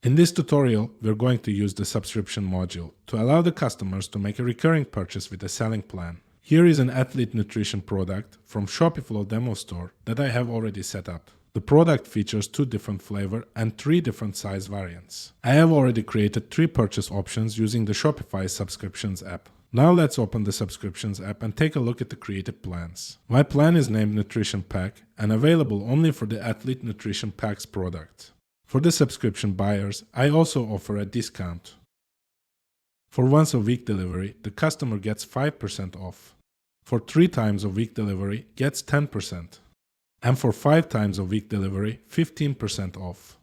In this tutorial, we're going to use the subscription module to allow the customers to make a recurring purchase with a selling plan. Here is an athlete nutrition product from Shopiflow demo store that I have already set up. The product features 2 different flavor and 3 different size variants. I have already created 3 purchase options using the Shopify Subscriptions app. Now let's open the Subscriptions app and take a look at the created plans. My plan is named Nutrition Pack and available only for the Athlete Nutrition Packs product. For the subscription buyers, I also offer a discount. For once a week delivery, the customer gets 5% off. For 3 times a week delivery, gets 10%. And for 5 times a week delivery, 15% off.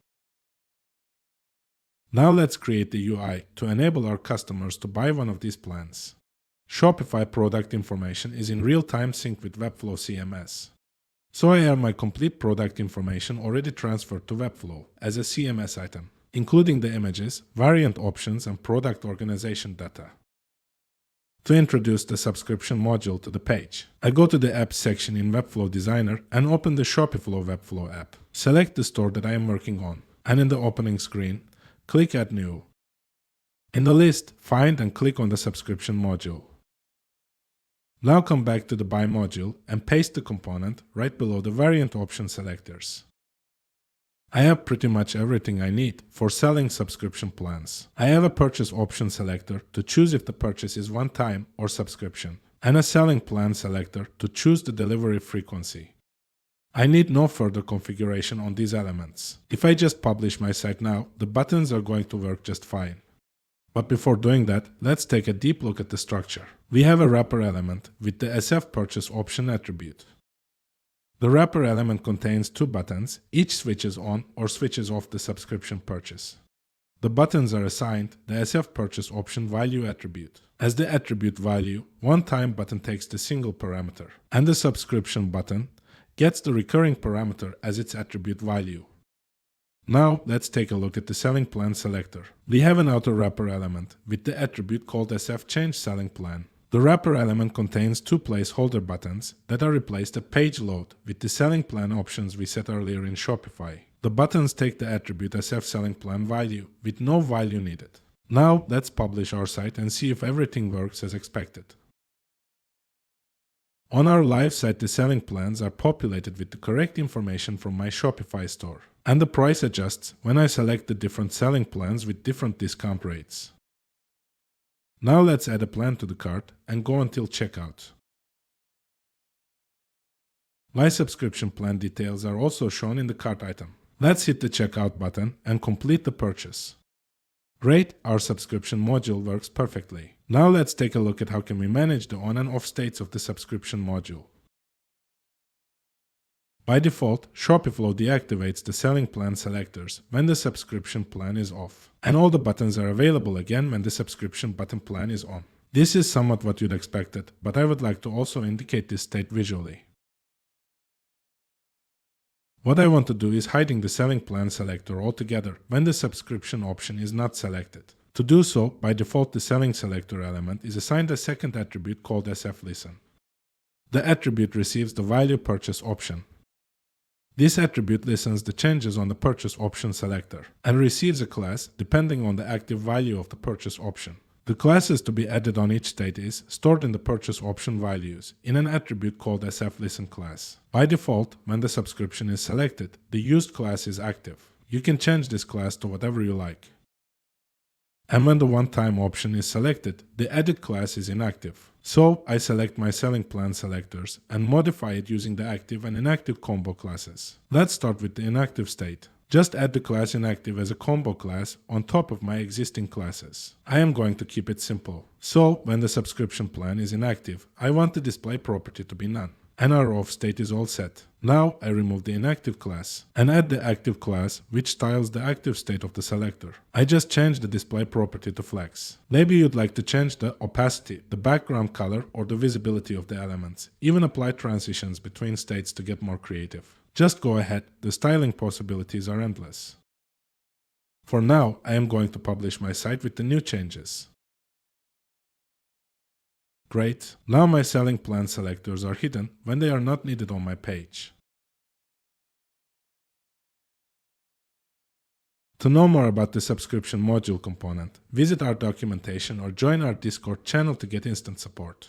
Now let's create the UI to enable our customers to buy one of these plans. Shopify product information is in real-time sync with Webflow CMS. So I have my complete product information already transferred to Webflow as a CMS item, including the images, variant options, and product organization data. To introduce the subscription module to the page, I go to the Apps section in Webflow Designer and open the Shopiflow Webflow app. Select the store that I am working on, and in the opening screen, click Add New. In the list, find and click on the subscription module. Now come back to the Buy module and paste the component right below the variant option selectors. I have pretty much everything I need for selling subscription plans. I have a purchase option selector to choose if the purchase is one time or subscription, and a selling plan selector to choose the delivery frequency. I need no further configuration on these elements. If I just publish my site now, the buttons are going to work just fine. But before doing that, let's take a deep look at the structure. We have a wrapper element with the SF purchase option attribute. The wrapper element contains 2 buttons, each switches on or switches off the subscription purchase. The buttons are assigned the SF purchase option value attribute. As the attribute value, one-time button takes the single parameter, and the subscription button gets the recurring parameter as its attribute value. Now let's take a look at the selling plan selector. We have an outer wrapper element with the attribute called SF change selling plan. The wrapper element contains 2 placeholder buttons that are replaced at page load with the selling plan options we set earlier in Shopify. The buttons take the attribute SF selling plan value with no value needed. Now let's publish our site and see if everything works as expected. On our live site, the selling plans are populated with the correct information from my Shopify store, and the price adjusts when I select the different selling plans with different discount rates. Now let's add a plan to the cart and go until checkout. My subscription plan details are also shown in the cart item. Let's hit the checkout button and complete the purchase. Great, our subscription module works perfectly. Now let's take a look at how can we manage the on and off states of the subscription module. By default, Shopiflow deactivates the selling plan selectors when the subscription plan is off, and all the buttons are available again when the subscription button plan is on. This is somewhat what you'd expected, but I would like to also indicate this state visually. What I want to do is hiding the selling plan selector altogether when the subscription option is not selected. To do so, by default the selling selector element is assigned a second attribute called SF listen. The attribute receives the value purchase option. This attribute listens the changes on the purchase option selector and receives a class depending on the active value of the purchase option. The classes to be added on each state is stored in the purchase option values in an attribute called SFListen class. By default, when the subscription is selected, the used class is active. You can change this class to whatever you like. And when the one-time option is selected, the added class is inactive. So I select my selling plan selectors and modify it using the active and inactive combo classes. Let's start with the inactive state. Just add the class inactive as a combo class on top of my existing classes. I am going to keep it simple. So when the subscription plan is inactive, I want the display property to be none. And our off state is all set. Now I remove the inactive class and add the active class which styles the active state of the selector. I just changed the display property to flex. Maybe you'd like to change the opacity, the background color, or the visibility of the elements. Even apply transitions between states to get more creative. Just go ahead, the styling possibilities are endless. For now, I am going to publish my site with the new changes. Great, now my selling plan selectors are hidden when they are not needed on my page. To know more about the subscription module component, visit our documentation or join our Discord channel to get instant support.